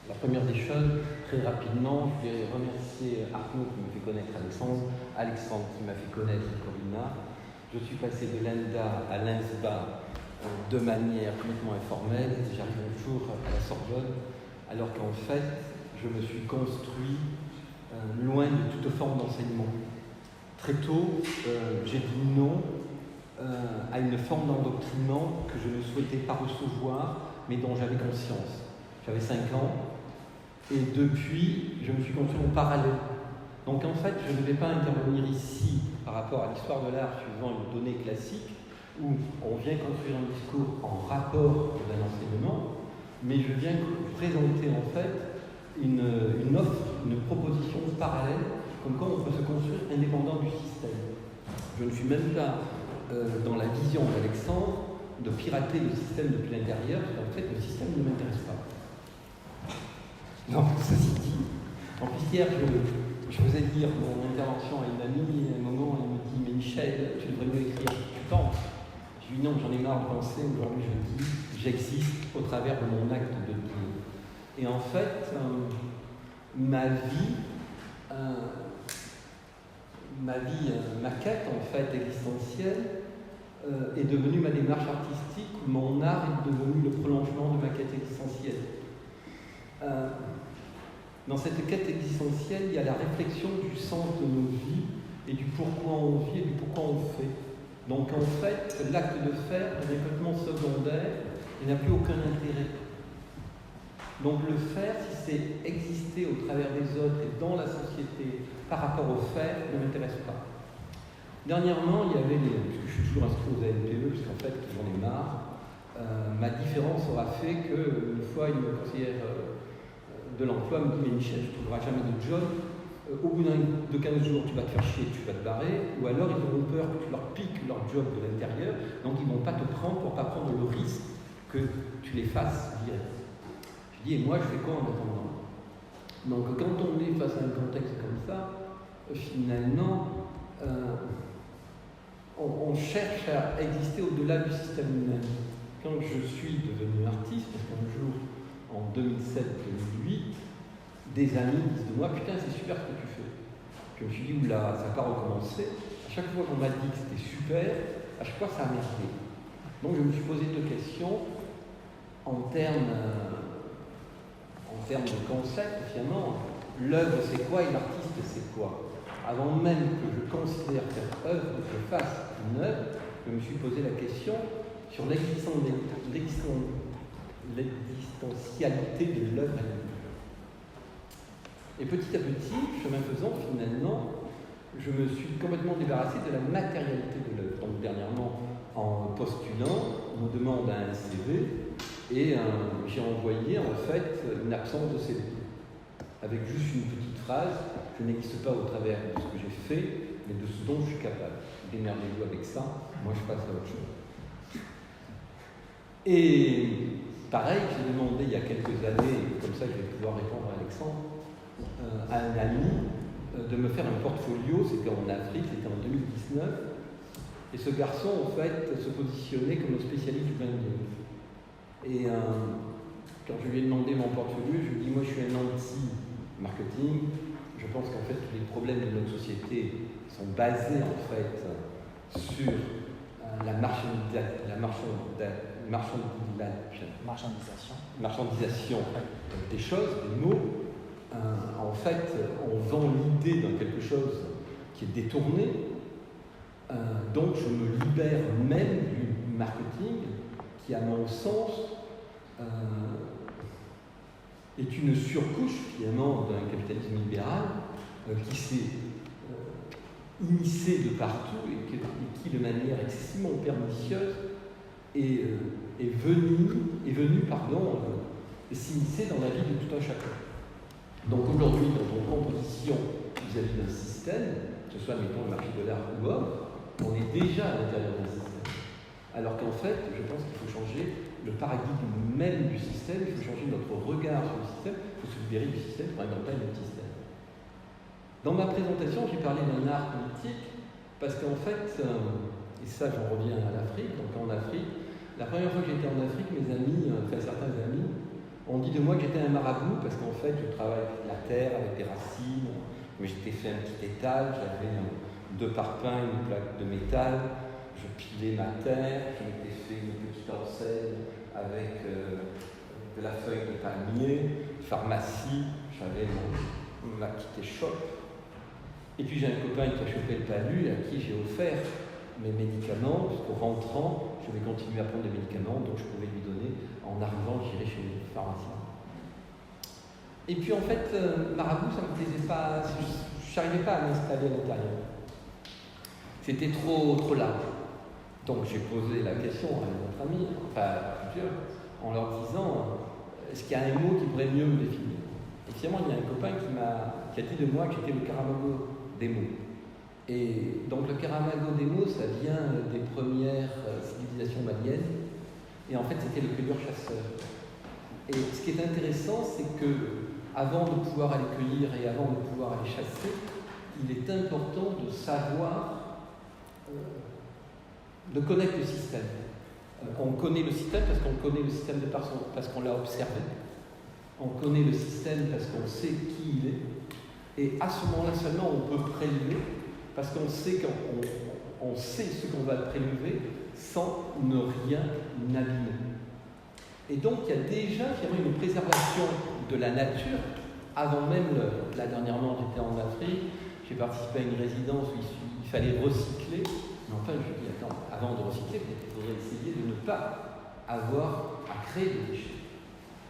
La première des choses, très rapidement, je voulais remercier Arnaud qui me fait connaître Alexandre, Alexandre qui m'a fait connaître Corina. Je suis passé de l'ENDA à l'INSBA de manière complètement informelle. J'arrive un jour à la Sorbonne, alors qu'en fait, je me suis construit loin de toute forme d'enseignement. Très tôt, j'ai dit non à une forme d'endoctrinement que je ne souhaitais pas recevoir, mais dont j'avais conscience. J'avais 5 ans, et depuis, je me suis construit en parallèle. Donc en fait, je ne vais pas intervenir ici par rapport à l'histoire de l'art suivant une donnée classique, où on vient construire un discours en rapport d'un enseignement, mais je viens présenter en fait une offre, une proposition parallèle, comme quoi on peut se construire indépendant du système. Je ne suis même pas dans la vision d'Alexandre de pirater le système depuis l'intérieur, parce qu'en fait le système ne m'intéresse pas. Donc, ceci dit, en plus hier, je faisais dire mon intervention à une amie, et à un moment, elle me dit « Mais Michel, tu devrais mieux écrire, tu penses ?» Je lui dis « Non, j'en ai marre de penser, aujourd'hui je dis, j'existe au travers de mon acte de dire. » Et en fait, ma quête en fait existentielle est devenue ma démarche artistique, mon art est devenu le prolongement de ma quête existentielle. Dans cette quête existentielle, il y a la réflexion du sens de nos vies et du pourquoi on vit et du pourquoi on fait. Donc en fait, l'acte de faire devient complètement secondaire et n'a plus aucun intérêt. Donc le faire, si c'est exister au travers des autres et dans la société par rapport au faire, ne m'intéresse pas. Dernièrement, il y avait puisque je suis toujours inscrit aux ANPE, puisqu'en fait j'en ai marre, ma différence aura fait qu'une fois une conseillère de l'emploi me dit « Mais Michel, tu ne trouveras jamais de job. Au bout de 15 jours, tu vas te faire chier, tu vas te barrer. » Ou alors, ils auront peur que tu leur piques leur job de l'intérieur. Donc, ils ne vont pas te prendre pour ne pas prendre le risque que tu les fasses virer. Je dis « Et moi, je fais quoi en attendant ?» Donc, quand on est face à un contexte comme ça, finalement, on cherche à exister au-delà du système humain. Quand je suis devenu artiste, parce qu'un jour, en 2007-2008, des amis disent de moi « Putain, c'est super ce que tu fais. » Je me suis dit « Oula, ça n'a pas recommencé. » À chaque fois qu'on m'a dit que c'était super, à chaque fois ça a merdé. Donc je me suis posé 2 questions en termes de concept, finalement. L'œuvre c'est quoi et l'artiste c'est quoi? Avant même que je considère cette œuvre, que je fasse une œuvre, je me suis posé la question sur l'existentialité de l'œuvre elle-même. Et petit à petit, chemin faisant, finalement, je me suis complètement débarrassé de la matérialité de l'œuvre. Donc dernièrement, en postulant, on me demande un CV et j'ai envoyé en fait une absence de CV. Avec juste une petite phrase, je n'existe pas au travers de ce que j'ai fait, mais de ce dont je suis capable. Démerdez-vous avec ça, moi je passe à autre chose. Et pareil, j'ai demandé il y a quelques années, comme ça je vais pouvoir répondre à Alexandre, à un ami de me faire un portfolio, c'était en Afrique, c'était en 2019, et ce garçon en fait se positionnait comme spécialiste du branding. Et quand je lui ai demandé mon portfolio, je lui ai dit moi je suis un anti-marketing, je pense qu'en fait tous les problèmes de notre société sont basés en fait sur la marchandisation des choses, des mots. En fait, on vend l'idée dans quelque chose qui est détourné. Donc, je me libère même du marketing qui, à mon sens, est une surcouche, finalement, d'un capitalisme libéral qui s'est immiscé de partout et qui, de manière excessivement pernicieuse, est venu s'immiscer dans la vie de tout un chacun. Donc aujourd'hui, dans ton composition vis-à-vis d'un système, que ce soit, mettons, le marché de l'art ou autre, on est déjà à l'intérieur d'un système. Alors qu'en fait, je pense qu'il faut changer le paradigme même du système, il faut changer notre regard sur le système, il faut se libérer du système pour inventer un autre système. Dans ma présentation, j'ai parlé d'un art politique, parce qu'en fait, et ça j'en reviens à l'Afrique, donc en Afrique, la première fois que j'étais en Afrique, mes amis, certains amis, On dit de moi que j'étais un marabout parce qu'en fait, je travaille avec la terre, avec des racines. Mais j'étais fait un petit étal, j'avais 2 parpaings, une plaque de métal. Je pilais ma terre, je m'étais fait une petite enseigne avec de la feuille de palmier, pharmacie, j'avais ma petite échoppe. Et puis j'ai un copain qui a chopé le palu à qui j'ai offert mes médicaments, puisqu'en rentrant, je vais continuer à prendre des médicaments, donc je pouvais lui donner. En arrivant, j'irai chez le pharmacien. Et puis en fait, marabout, ça ne me plaisait pas, je n'arrivais pas à m'installer à l'intérieur. C'était trop large. Donc j'ai posé la question à notre ami, enfin à plusieurs, en leur disant est-ce qu'il y a un mot qui pourrait mieux me définir? Et finalement, il y a un copain qui a dit de moi que j'étais le Caramago des mots. Et donc le Caramago des mots, ça vient des premières civilisations maliennes. Et en fait, c'était le cueilleur-chasseur. Et ce qui est intéressant, c'est que avant de pouvoir aller cueillir et avant de pouvoir aller chasser, il est important de savoir, de connaître le système. On connaît le système parce qu'on connaît le système parce qu'on l'a observé. On connaît le système parce qu'on sait qui il est. Et à ce moment-là seulement, on peut prélever parce qu'on sait qu'on sait ce qu'on va prélever sans ne rien abîmer. Et donc, il y a déjà une préservation de la nature avant même l'œuvre. Là, dernièrement, j'étais en Afrique, j'ai participé à une résidence où il fallait recycler. Mais enfin, je me dis, attends, avant de recycler, il faudrait essayer de ne pas avoir à créer des déchets.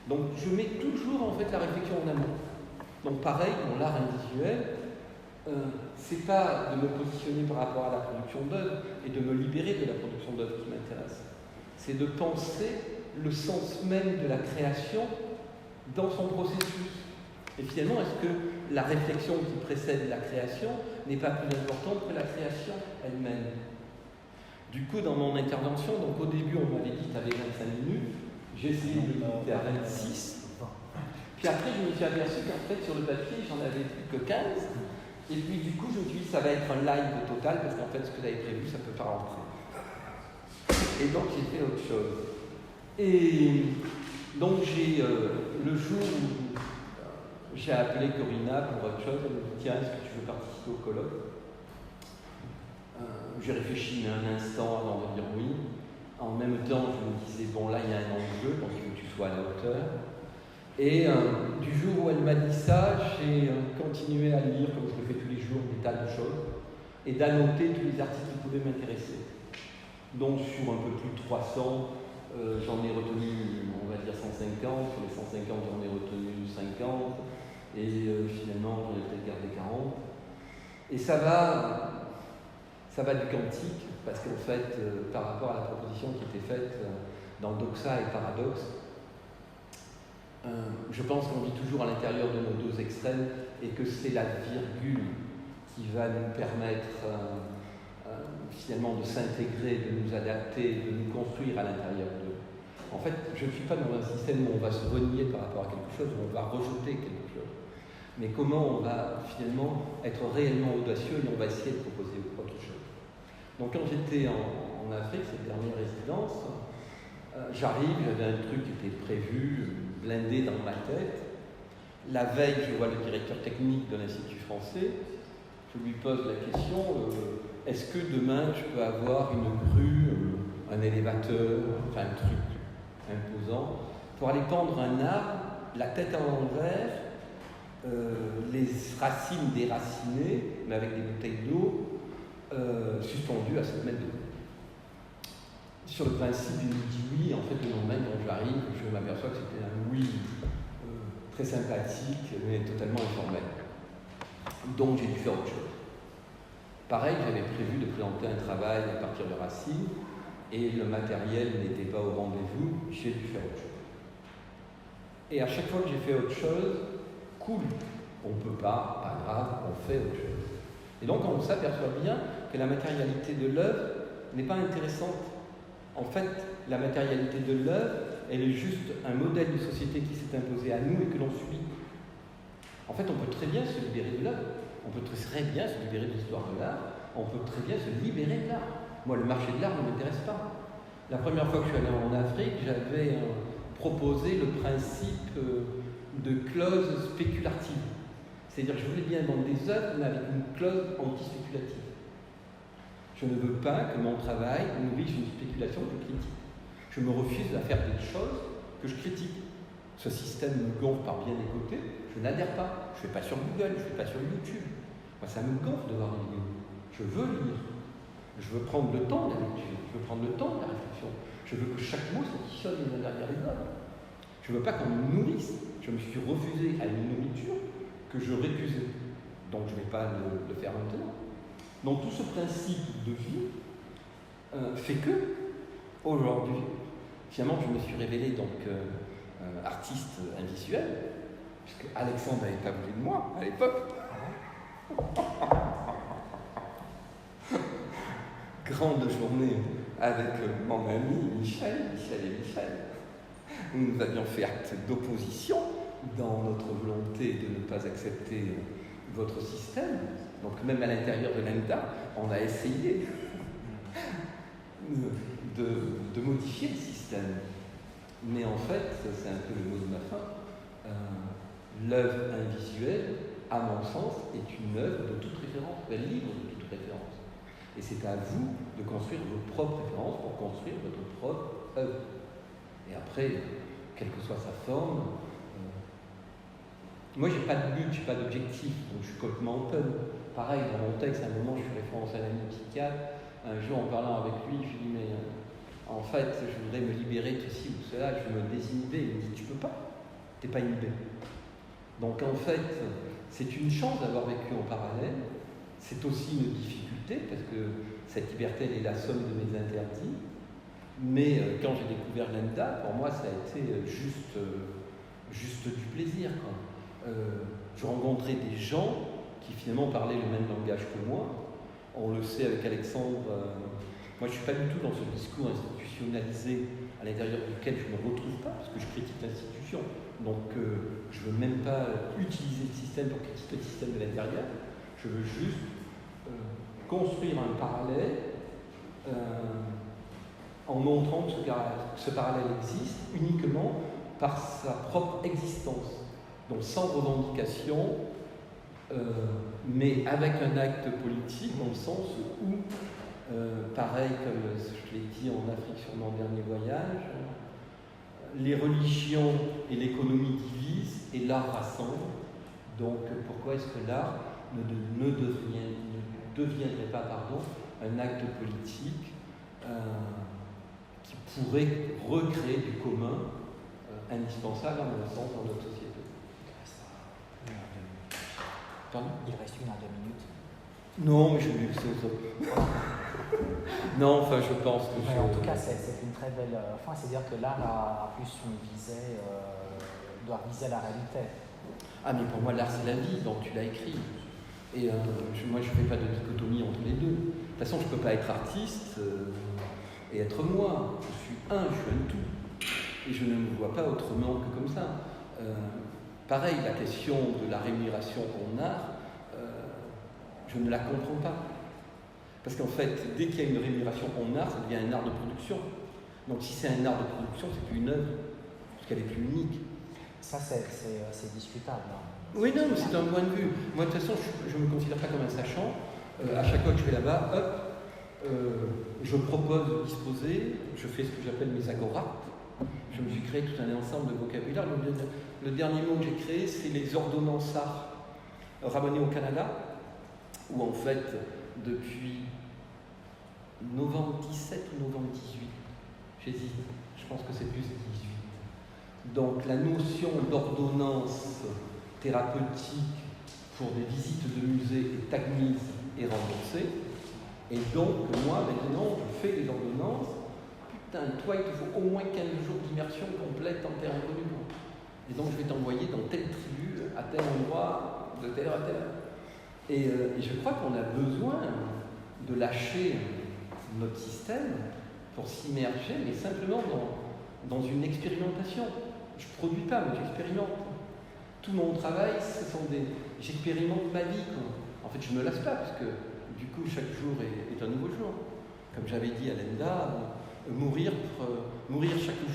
Donc, je mets toujours, en fait, la réflexion en amont. Donc, pareil, dans l'art visuel, c'est pas de me positionner par rapport à la production d'œuvres et de me libérer de la production d'œuvres qui m'intéresse. C'est de penser le sens même de la création dans son processus. Et finalement, est-ce que la réflexion qui précède la création n'est pas plus importante que la création elle-même? Du coup, dans mon intervention, donc au début, on m'avait dit que tu avais 25 minutes, j'ai essayé de le limiter à 26. Puis après, je me suis aperçu qu'en fait, sur le papier, j'en avais plus que 15. Et puis, du coup, je me suis dit, ça va être un live total, parce qu'en fait, ce que j'avais prévu, ça ne peut pas rentrer. Et donc, j'ai fait autre chose. Et donc, le jour où j'ai appelé Corinna pour autre chose, elle me dit, tiens, est-ce que tu veux participer au colloque? J'ai réfléchi un instant avant de dire oui. En même temps, je me disais, bon, là, il y a un enjeu, donc il faut que tu sois à la hauteur. Et du jour où elle m'a dit ça, j'ai continué à lire, comme je le fais tous les jours, des tas de choses, et d'annoter tous les articles qui pouvaient m'intéresser. Donc sur un peu plus de 300, j'en ai retenu, on va dire 150, sur les 150 j'en ai retenu 50, et finalement j'en ai peut-être gardé 40. Et ça va du quantique, parce qu'en fait, par rapport à la proposition qui était faite dans Doxa et Paradoxe, je pense qu'on vit toujours à l'intérieur de nos 2 extrêmes et que c'est la virgule qui va nous permettre finalement de s'intégrer, de nous adapter, de nous construire à l'intérieur d'eux. En fait, je ne suis pas dans un système où on va se renier par rapport à quelque chose, où on va rejeter quelque chose. Mais comment on va finalement être réellement audacieux et on va essayer de proposer autre chose. Donc quand j'étais en Afrique, cette dernière résidence, j'arrive, j'avais un truc qui était prévu, blindé dans ma tête. La veille, je vois le directeur technique de l'Institut français. Je lui pose la question, est-ce que demain je peux avoir une grue, un élévateur, enfin un truc imposant, pour aller pendre un arbre, la tête à l'envers, les racines déracinées, mais avec des bouteilles d'eau, suspendues à 7 mètres de haut. Sur le principe, il me dit oui, en fait, le lendemain, quand j'arrive, je m'aperçois que c'était un oui très sympathique, mais totalement informel. Donc, j'ai dû faire autre chose. Pareil, j'avais prévu de présenter un travail à partir de racines, et le matériel n'était pas au rendez-vous, j'ai dû faire autre chose. Et à chaque fois que j'ai fait autre chose, cool, on ne peut pas grave, on fait autre chose. Et donc, on s'aperçoit bien que la matérialité de l'œuvre n'est pas intéressante. En fait, la matérialité de l'œuvre, elle est juste un modèle de société qui s'est imposé à nous et que l'on suit. En fait, on peut très bien se libérer de l'œuvre, on peut très bien se libérer de l'histoire de l'art, on peut très bien se libérer de l'art. Moi, le marché de l'art ne m'intéresse pas. La première fois que je suis allé en Afrique, j'avais proposer le principe de clause spéculative. C'est-à-dire que je voulais bien vendre des œuvres, mais avec une clause anti-spéculative. Je ne veux pas que mon travail nourrisse une spéculation que je critique. Je me refuse à faire des choses que je critique. Ce système me gonfle par bien des côtés, je n'adhère pas. Je ne vais pas sur Google, je ne vais pas sur YouTube. Moi, ça me gonfle de voir des vidéos. Je veux lire. Je veux prendre le temps de la lecture. Je veux prendre le temps de la réflexion. Je veux que chaque mot s'additionne les uns derrière les autres. Je ne veux pas qu'on me nourrisse. Je me suis refusé à une nourriture que je récusais. Donc je ne vais pas le faire maintenant. Donc tout ce principe de vie fait que, aujourd'hui, finalement, je me suis révélé donc artiste invisuel, puisque Alexandre n'avait pas voulu de moi à l'époque. Grande journée avec mon ami Michel et Michel. Nous avions fait acte d'opposition dans notre volonté de ne pas accepter votre système. Donc même à l'intérieur de l'ENDA, on a essayé de modifier le système. Mais en fait, c'est un peu le mot de ma fin, l'œuvre invisuelle, à mon sens, est une œuvre de toute référence, elle est libre de toute référence. Et c'est à vous de construire vos propres références pour construire votre propre œuvre. Et après, quelle que soit sa forme, moi j'ai pas de but, j'ai pas d'objectif, donc je suis complètement open. Pareil, dans mon texte, à un moment, je fais référence à l'ami psychiatre. Un jour, en parlant avec lui, je lui dis, mais en fait, je voudrais me libérer de ceci ou cela, je veux me désinhiber. Il me dit, tu peux pas, t'es pas inhibé. Donc en fait, c'est une chance d'avoir vécu en parallèle, c'est aussi une difficulté, parce que cette liberté, elle est la somme de mes interdits. Mais quand j'ai découvert l'ENDA, pour moi, ça a été juste du plaisir, quoi. Je rencontrais des gens qui finalement parlaient le même langage que moi. On le sait avec Alexandre. Moi, je ne suis pas du tout dans ce discours institutionnalisé à l'intérieur duquel je ne me retrouve pas, parce que je critique l'institution. Donc, je ne veux même pas utiliser le système pour critiquer le système de l'intérieur. Je veux juste construire un parallèle en montrant que ce parallèle existe uniquement par sa propre existence. Donc sans revendication, mais avec un acte politique dans le sens où, pareil comme je l'ai dit en Afrique sur mon dernier voyage, les religions et l'économie divisent et l'art rassemble. Donc pourquoi est-ce que l'art ne deviendrait pas un acte politique qui pourrait recréer du commun indispensable, à mon sens, dans notre société. Pardon ? Il reste 1 à 2 minutes. Non, mais je vais laisser aux autres. Non, enfin, je pense que mais en tout cas, c'est une très belle fin. C'est-à-dire que l'art a plus doit viser la réalité. Ah, mais pour moi, l'art, c'est la vie, donc tu l'as écrit. Et moi, je ne fais pas de dichotomie entre les deux. De toute façon, je ne peux pas être artiste et être moi. Je suis un tout. Et je ne me vois pas autrement que comme ça. Pareil, la question de la rémunération en art, je ne la comprends pas. Parce qu'en fait, dès qu'il y a une rémunération en art, ça devient un art de production. Donc si c'est un art de production, c'est plus une œuvre, parce qu'elle est plus unique. Ça, c'est discutable. Hein. Oui, non, mais c'est un point de vue. Moi, de toute façon, je ne me considère pas comme un sachant. À chaque fois que je vais là-bas, je propose de disposer, je fais ce que j'appelle mes agoras. Je me suis créé tout un ensemble de vocabulaire. Le dernier mot que j'ai créé, c'est les ordonnances art ramenées au Canada, où en fait, depuis novembre 17 ou novembre 18, j'hésite, je pense que c'est plus 18. Donc la notion d'ordonnance thérapeutique pour des visites de musées est admise et remboursée. Et donc, moi, maintenant, je fais les ordonnances. Putain, toi, il te faut au moins 15 jours d'immersion complète en terre inconnue. Et donc, je vais t'envoyer dans telle tribu, à tel endroit, de telle à telle. Et je crois qu'on a besoin de lâcher notre système pour s'immerger, mais simplement dans une expérimentation. Je ne produis pas, mais j'expérimente. Tout mon travail, j'expérimente ma vie, quoi. En fait, je ne me lasse pas, parce que du coup, chaque jour est un nouveau jour. Comme j'avais dit à l'ENDA, mourir chaque